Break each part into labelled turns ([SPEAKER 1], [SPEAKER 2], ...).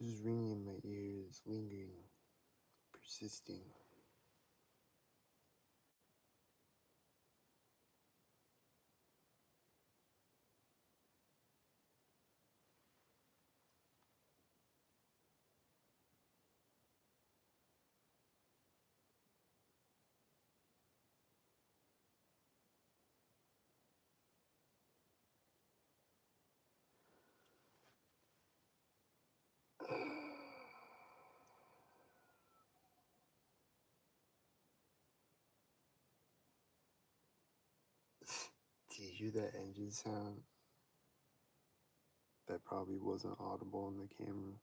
[SPEAKER 1] Just ringing in my ears, lingering, persisting. Do you hear that engine sound? That probably wasn't audible on the camera.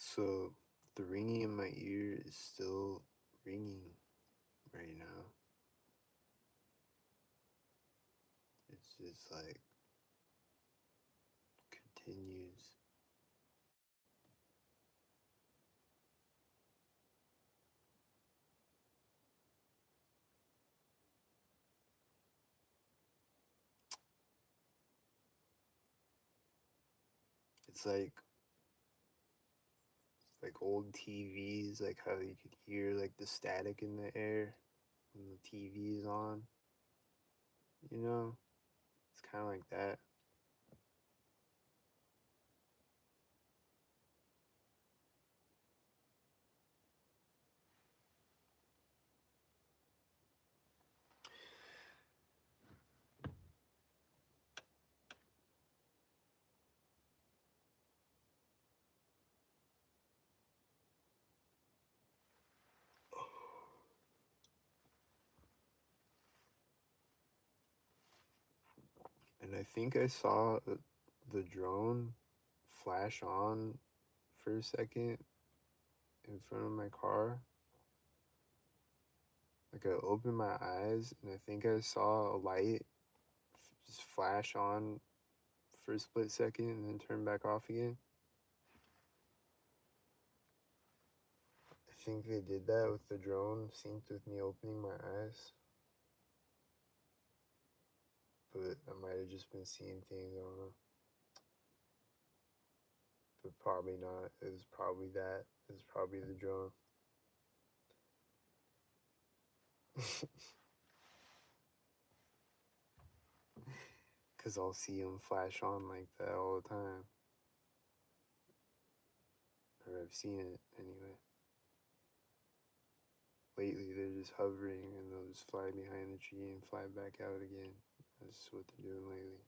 [SPEAKER 1] So the ringing in my ear is still ringing right now. It's just like continues. It's like old TVs, like how you could hear like the static in the air when the TV is on. You know, it's kind of like that. And I think I saw the drone flash on for a second in front of my car. Like I opened my eyes and I think I saw a light just flash on for a split second and then turn back off again. I think they did that with the drone synced with me opening my eyes. But I might have just been seeing things, I don't know. But probably not. It was probably that. It was probably the drone. Because I'll see them flash on like that all the time. Or I've seen it anyway. Lately, they're just hovering and they'll just fly behind the tree and fly back out again. That's what they're doing lately.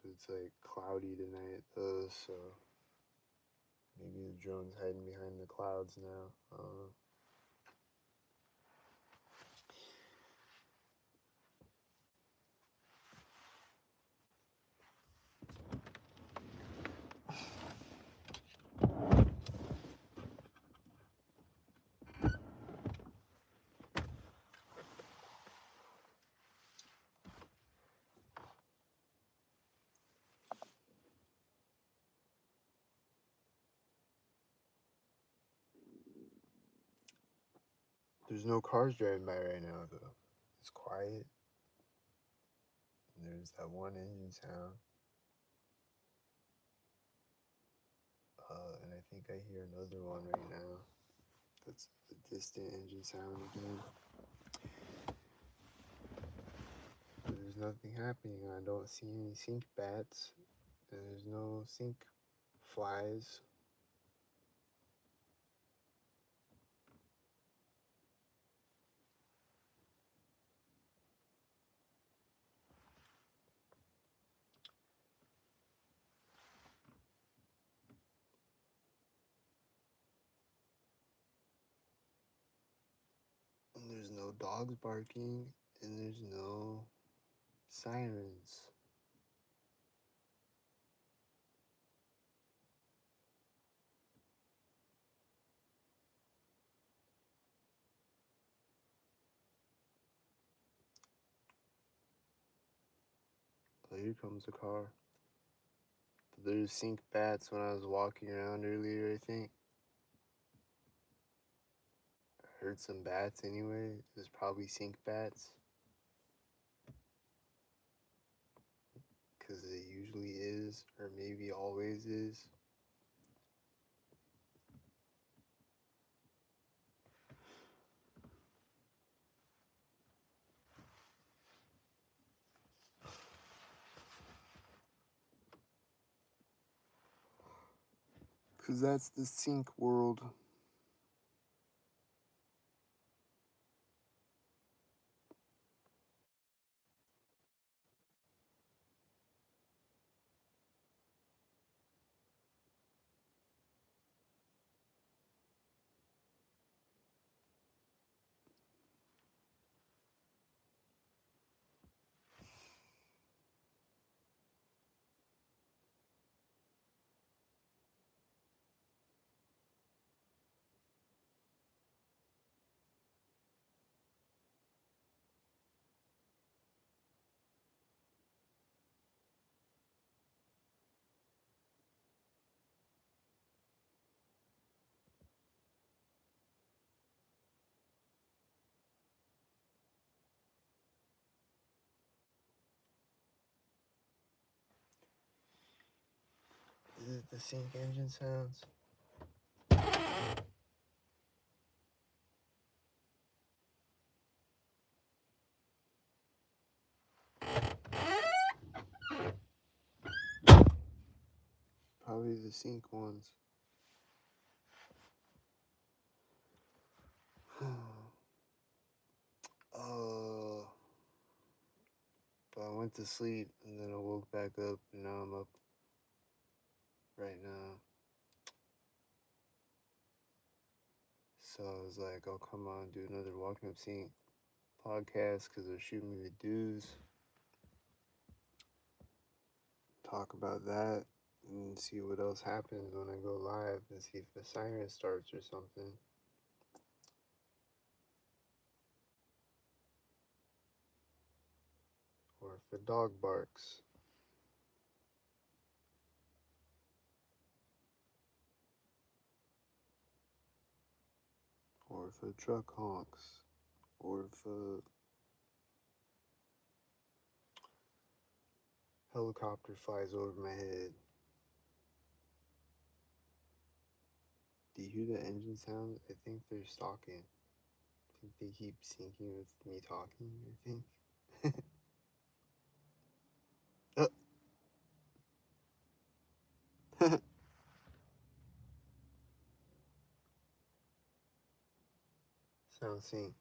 [SPEAKER 1] But it's like cloudy tonight though, so maybe the drone's hiding behind the clouds now. I don't know. There's no cars driving by right now though. It's quiet. And there's that one engine sound. And I think I hear another one right now. That's the distant engine sound again. nothing happening. I don't see any sink bats. And there's no sink flies. And there's no dogs barking. And there's no sirens. Oh, here comes a car. But there's sink bats when I was walking around earlier, I think. I heard some bats anyway. It was probably sink bats. Because it usually is, or maybe always is. Because that's the sink world. Is it the sink engine sounds? Probably the sink ones. uh, but I went to sleep and then I woke back up and now I'm up right now. So I was like, oh, come on, do another Walking Up Sink podcast because they're shooting me the dues. Talk about that and see what else happens when I go live and see if the siren starts or something. Or if a dog barks. Or if a truck honks. Or if a helicopter flies over my head. Do you hear the engine sound? I think they're stalking. I think they keep syncing with me talking, I think. Sound sync.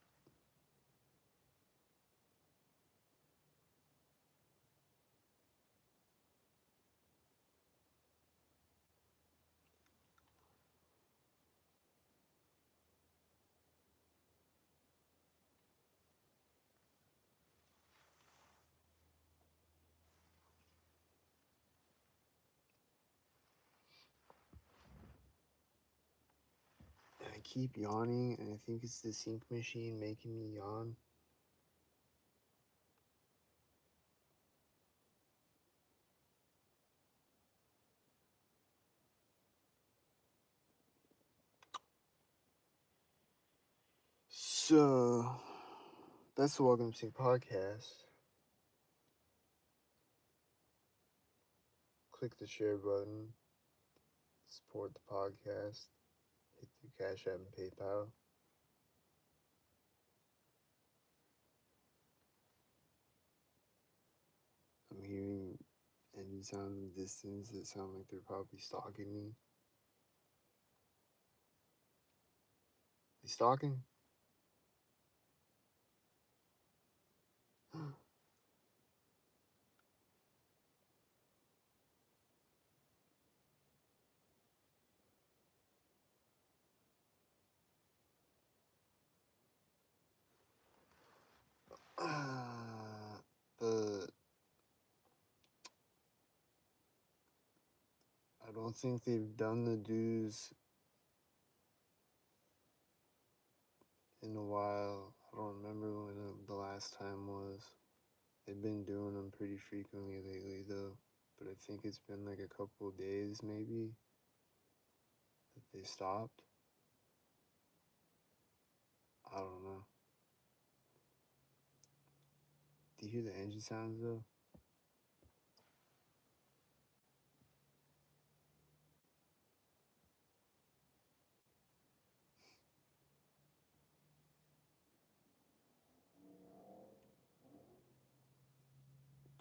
[SPEAKER 1] And I keep yawning, and I think it's the sync machine making me yawn. So, that's the Welcome to Sync podcast. Click the share button, support the podcast, hit the Cash App and PayPal. engine sounds in the distance that sound like they're probably stalking me. They stalking? The I don't think they've done the dues in a while. I don't remember when the last time was. They've been doing them pretty frequently lately, though. But I think it's been like a couple of days, maybe, that they stopped. I don't know. Do you hear the engine sounds, though?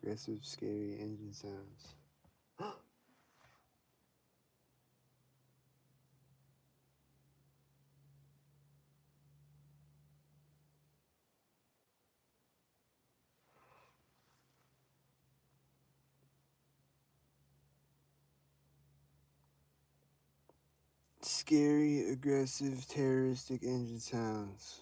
[SPEAKER 1] Aggressive, scary engine sounds. Scary, aggressive, terroristic engine sounds.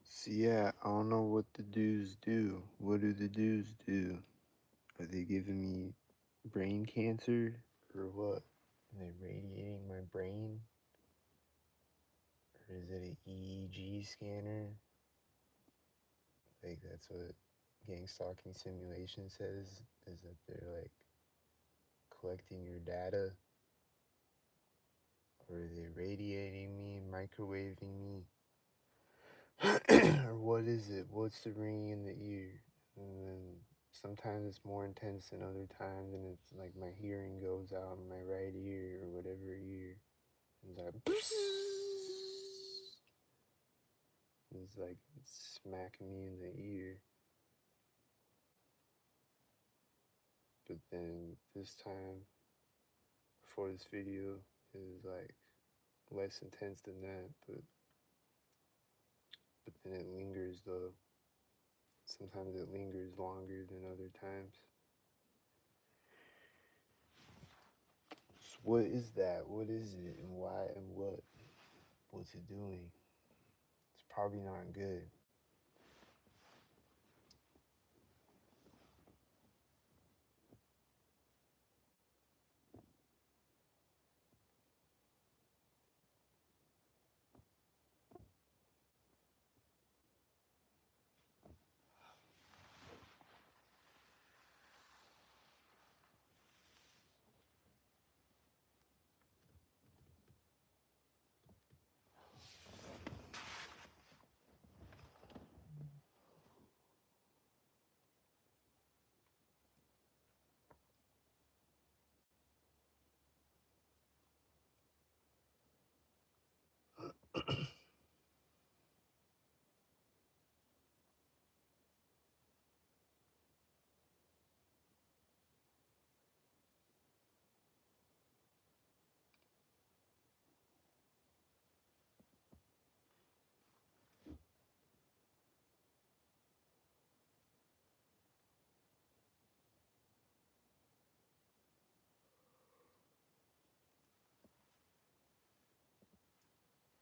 [SPEAKER 1] So yeah, I don't know what the dudes do. What do the dudes do? Are they giving me brain cancer or what? Are they radiating my brain? Or is it an EEG scanner? Like that's what gang stalking simulation says, is that they're like collecting your data, or are they radiating me, microwaving me? Or what is it? What's the ringing in the ear? And then sometimes it's more intense than other times, and it's like my hearing goes out in my right ear or whatever ear. And it's like smacking me in the ear. But then this time, before this video, is like less intense than that, but then it lingers though. Sometimes it lingers longer than other times. So what is that? What is it? And why? And what? What's it doing? It's probably not good.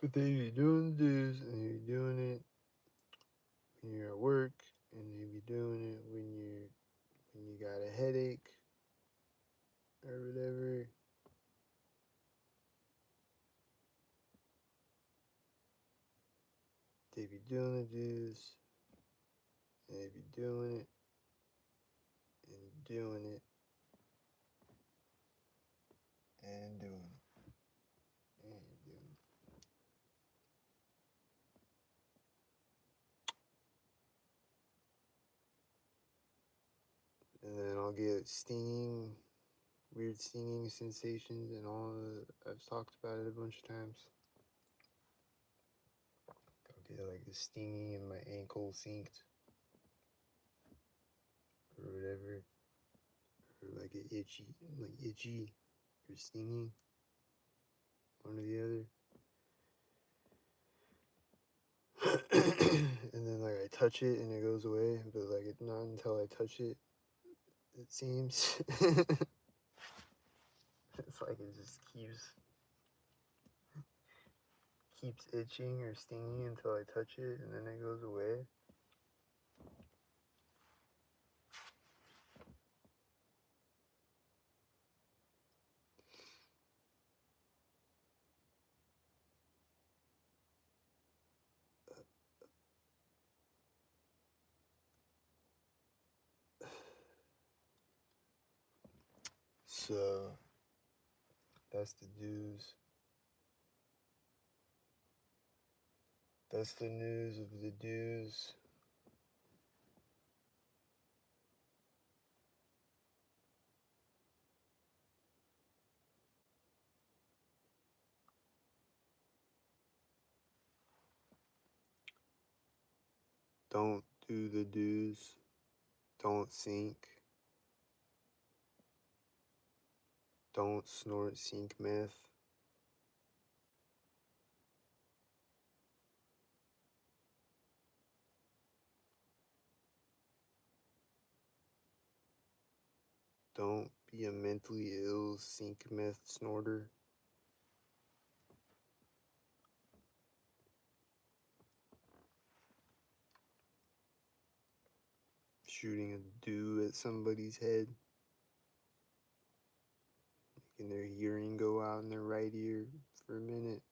[SPEAKER 1] But they be doing the dues, and they be doing it when you're at work, and they be doing it when you got a headache or whatever. They be doing the dues, and they be doing it and doing it and doing it and doing it. And then I'll get stinging, weird stinging sensations, and all the. I've talked about it a bunch of times. I'll get like a stinging in my ankle synced or whatever, or like a itchy or stinging, one or the other. And then like I touch it and it goes away, but like it's not until I touch it. It seems it's like it just keeps itching or stinging until I touch it, and then it goes away. So that's the news. That's the news of the news. Don't do the do's. Don't sink. Don't snort sink meth. Don't be a mentally ill sink meth snorter. Shooting a dew at somebody's head. Making their hearing go out in their right ear for a minute.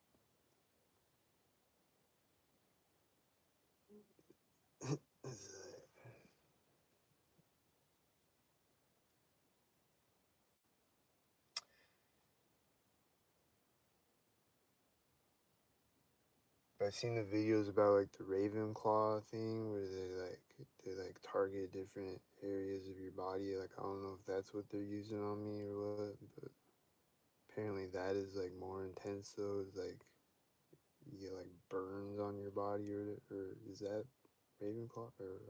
[SPEAKER 1] I've seen the videos about like the Ravenclaw thing where they target different areas of your body. Like I don't know if that's what they're using on me or what, but apparently that is like more intense though. It's like you get like burns on your body or is that Ravenclaw or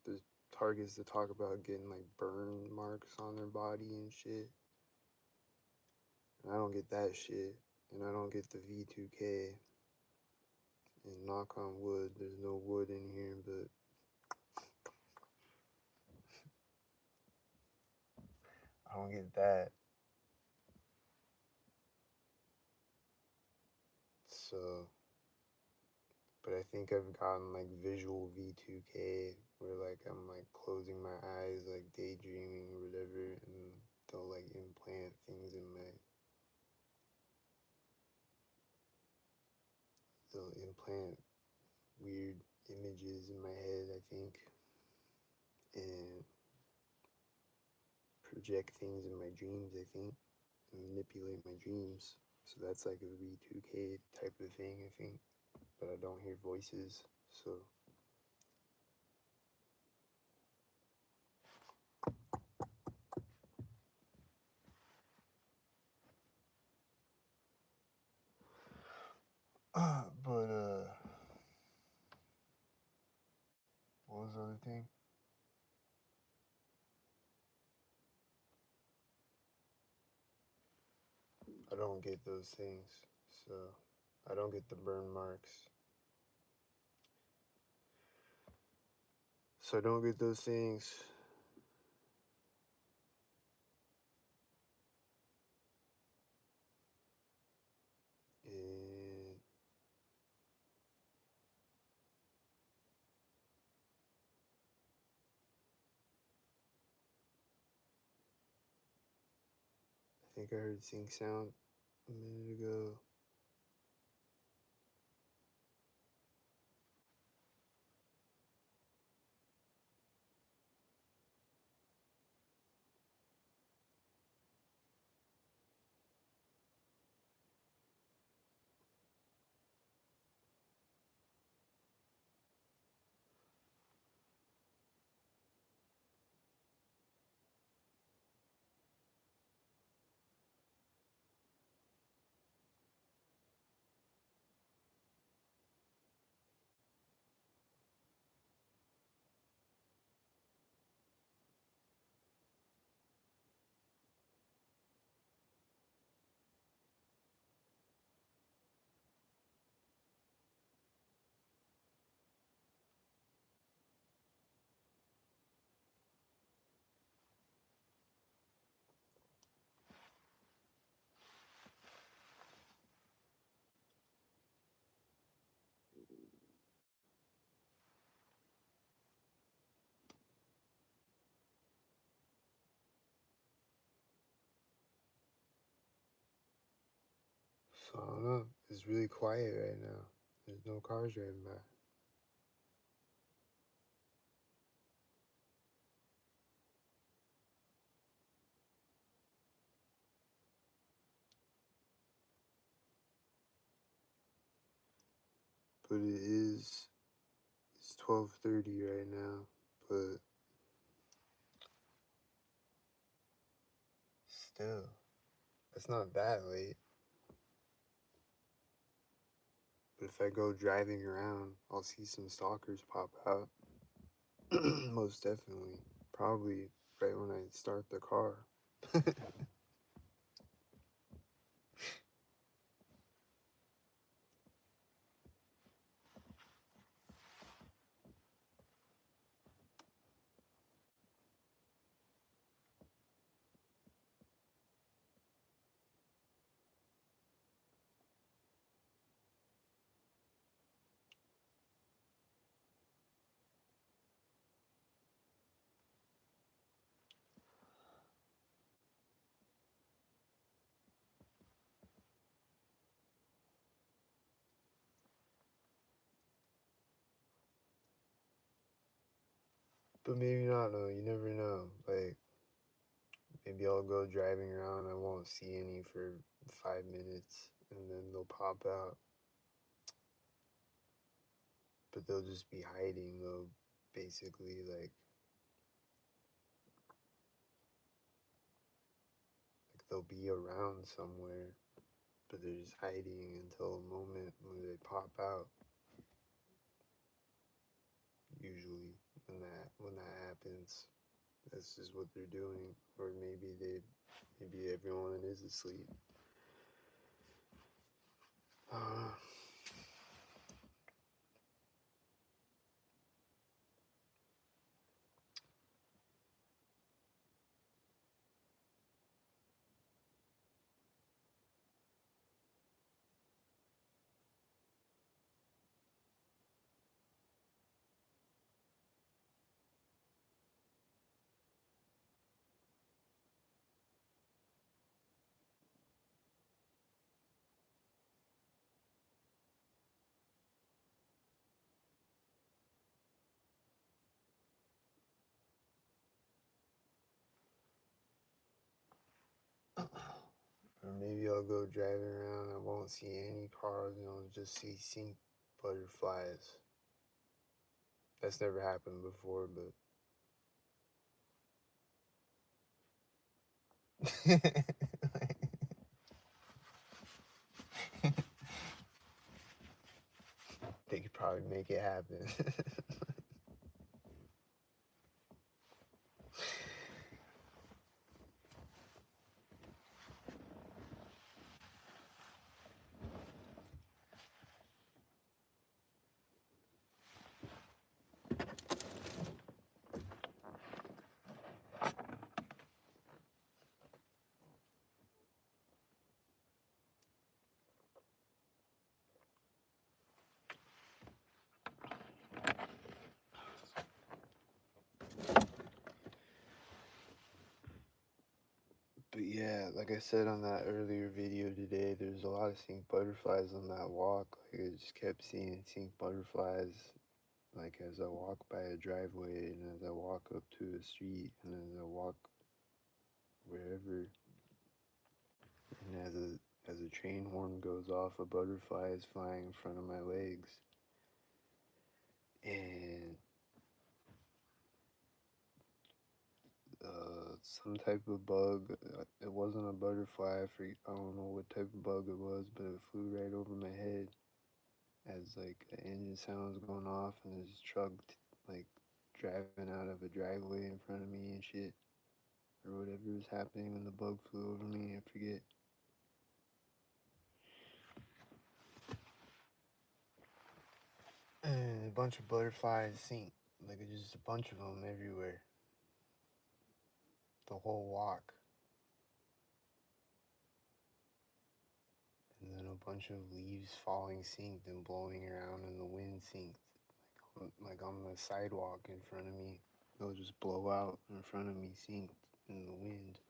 [SPEAKER 1] there's targets that talk about getting like burn marks on their body and shit. And I don't get that shit, and I don't get the V2K. And knock on wood, there's no wood in here, but I don't get that. So, but I think I've gotten like visual V2K where like I'm like closing my eyes, like daydreaming or whatever, and they'll like implant things in my, they'll implant weird images in my head, I think, and project things in my dreams, I think, and manipulate my dreams. So that's like a V2K type of thing, I think. But I don't hear voices, so. But what was the other thing? I don't get those things, so I don't get the burn marks. So I don't get those things. And think I heard sync sound a minute ago. So I don't know. It's really quiet right now. There's no cars driving by. But it's 12:30 right now. But still, it's not that late. But if I go driving around, I'll see some stalkers pop out. Most definitely. Probably right when I start the car. But maybe not, though. You never know. Like, maybe I'll go driving around. I won't see any for 5 minutes. And then they'll pop out. But they'll just be hiding, though. Basically, like they'll be around somewhere. But they're just hiding until a moment when they pop out. Usually, when that happens, that's just what they're doing. Or maybe everyone is asleep. Uh, or maybe I'll go driving around. I won't see any cars, and I'll just see sink butterflies. That's never happened before, but they could probably make it happen. Like I said on that earlier video today, there's a lot of sink butterflies on that walk. Like I just kept seeing sink butterflies, like as I walk by a driveway and as I walk up to a street and as I walk wherever. And as a train horn goes off, a butterfly is flying in front of my legs. And some type of bug. It wasn't a butterfly. I don't know what type of bug it was, but it flew right over my head as like the engine sound was going off and this truck like driving out of a driveway in front of me and shit, or whatever was happening when the bug flew over me. I forget. And a bunch of butterflies sink, like just a bunch of them everywhere. The whole walk. And then a bunch of leaves falling synced and blowing around in the wind synced. Like on the sidewalk in front of me. They'll just blow out in front of me synced in the wind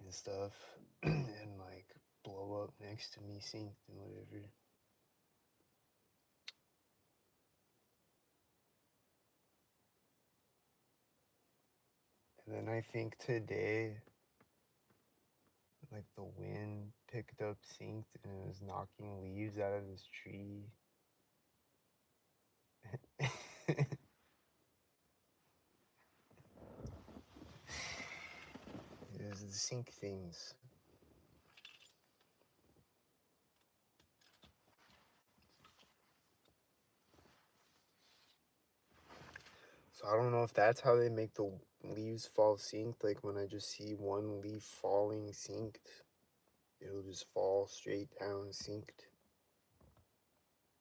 [SPEAKER 1] and stuff. And like blow up next to me synced and whatever. And then I think today, like the wind picked up synced and it was knocking leaves out of this tree. It was the sync things. So I don't know if that's how they make the leaves fall synced. Like when I just see one leaf falling synced, it'll just fall straight down synced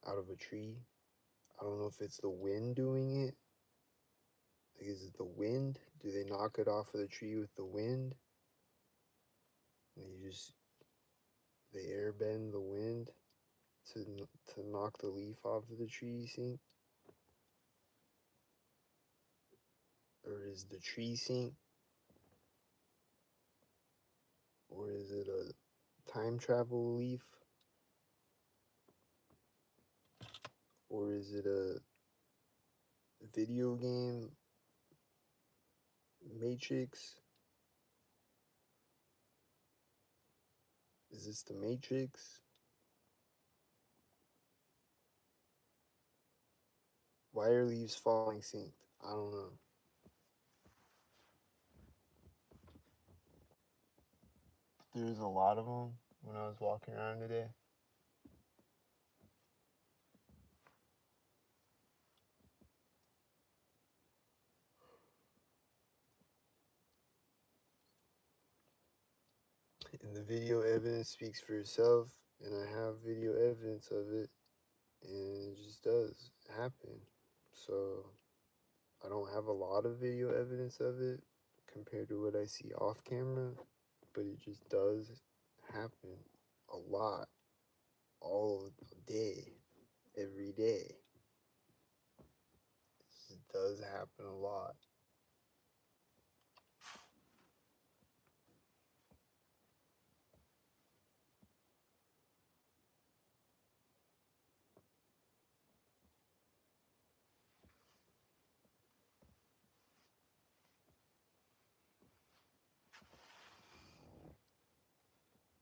[SPEAKER 1] out of a tree. I don't know if it's the wind doing it. Like, is it the wind? Do they knock it off of the tree with the wind? And they air bend the wind to knock the leaf off of the tree synced? Or is the tree synced? Or is it a time travel leaf? Or is it a video game Matrix? Is this the Matrix? Why are leaves falling synced? I don't know. There's a lot of them when I was walking around today. And the video evidence speaks for itself, and I have video evidence of it, and it just does happen. So I don't have a lot of video evidence of it compared to what I see off camera, but it just does happen a lot, all day, every day. It just does happen a lot.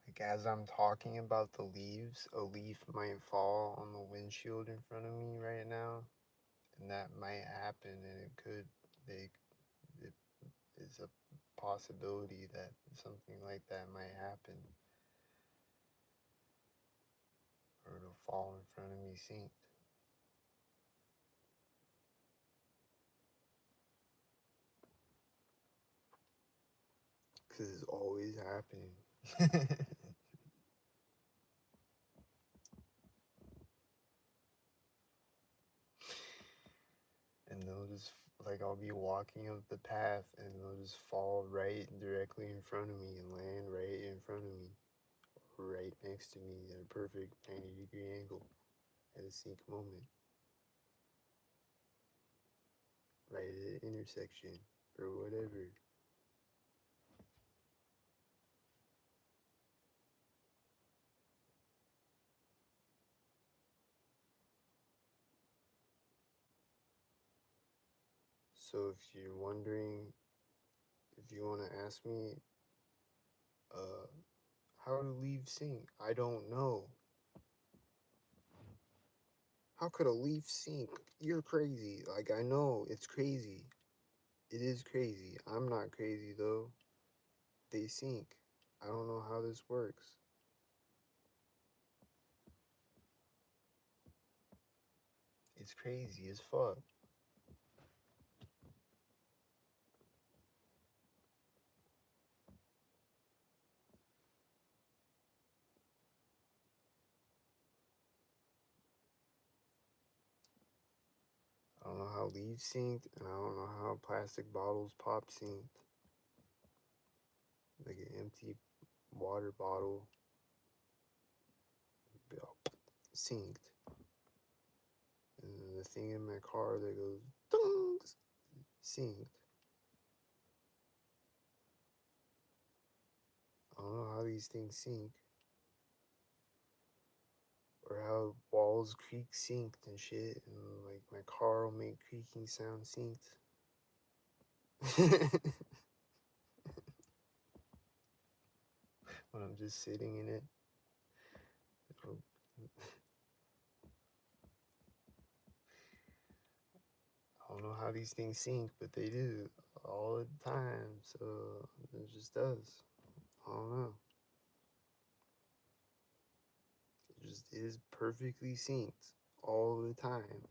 [SPEAKER 1] Like as I'm talking about the leaves, a leaf might fall on the windshield in front of me right now, and that might happen, and it is a possibility that something like that might happen, or it'll fall in front of me synced. Because it's always happening. And they'll just, like, I'll be walking up the path and they'll just fall right directly in front of me and land right in front of me, right next to me at a perfect 90-degree angle at a sync moment, right at an intersection or whatever. So if you're wondering, if you want to ask me, uh, how do leaves sink? I don't know. How could a leaf sink? You're crazy. Like, I know it's crazy. It is crazy. I'm not crazy though. They sink. I don't know how this works. It's crazy as fuck. I don't know how leaves sinked, and I don't know how plastic bottles pop sinked. Like an empty water bottle sinked. And then the thing in my car that goes ding sinked. I don't know how these things sink. Or how walls creak synced and shit, and like my car will make creaking sound synced. When I'm just sitting in it. I don't know how these things sync, but they do all the time, so it just does. I don't know. It just is perfectly synced all the time.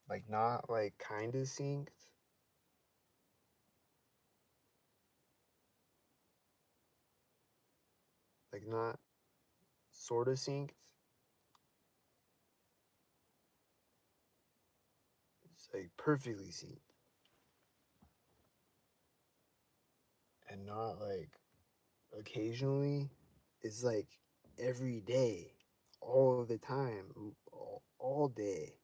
[SPEAKER 1] Like not like kinda synced. Like not sorta synced. It's like perfectly synced. And not like occasionally. It's like every day, all the time, all day.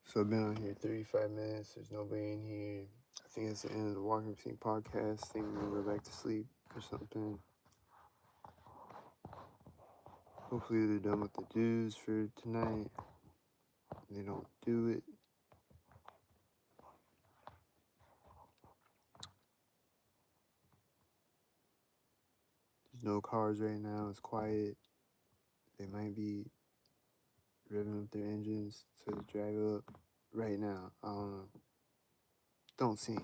[SPEAKER 1] So I've been on here 35 minutes. There's nobody in here. I think it's the end of the Walking Sync podcast. I think I'm gonna go back to sleep or something. Hopefully they're done with the dues for tonight. They don't do it. There's no cars right now. It's quiet. They might be revving up their engines to drive up right now. I don't know. Don't sink.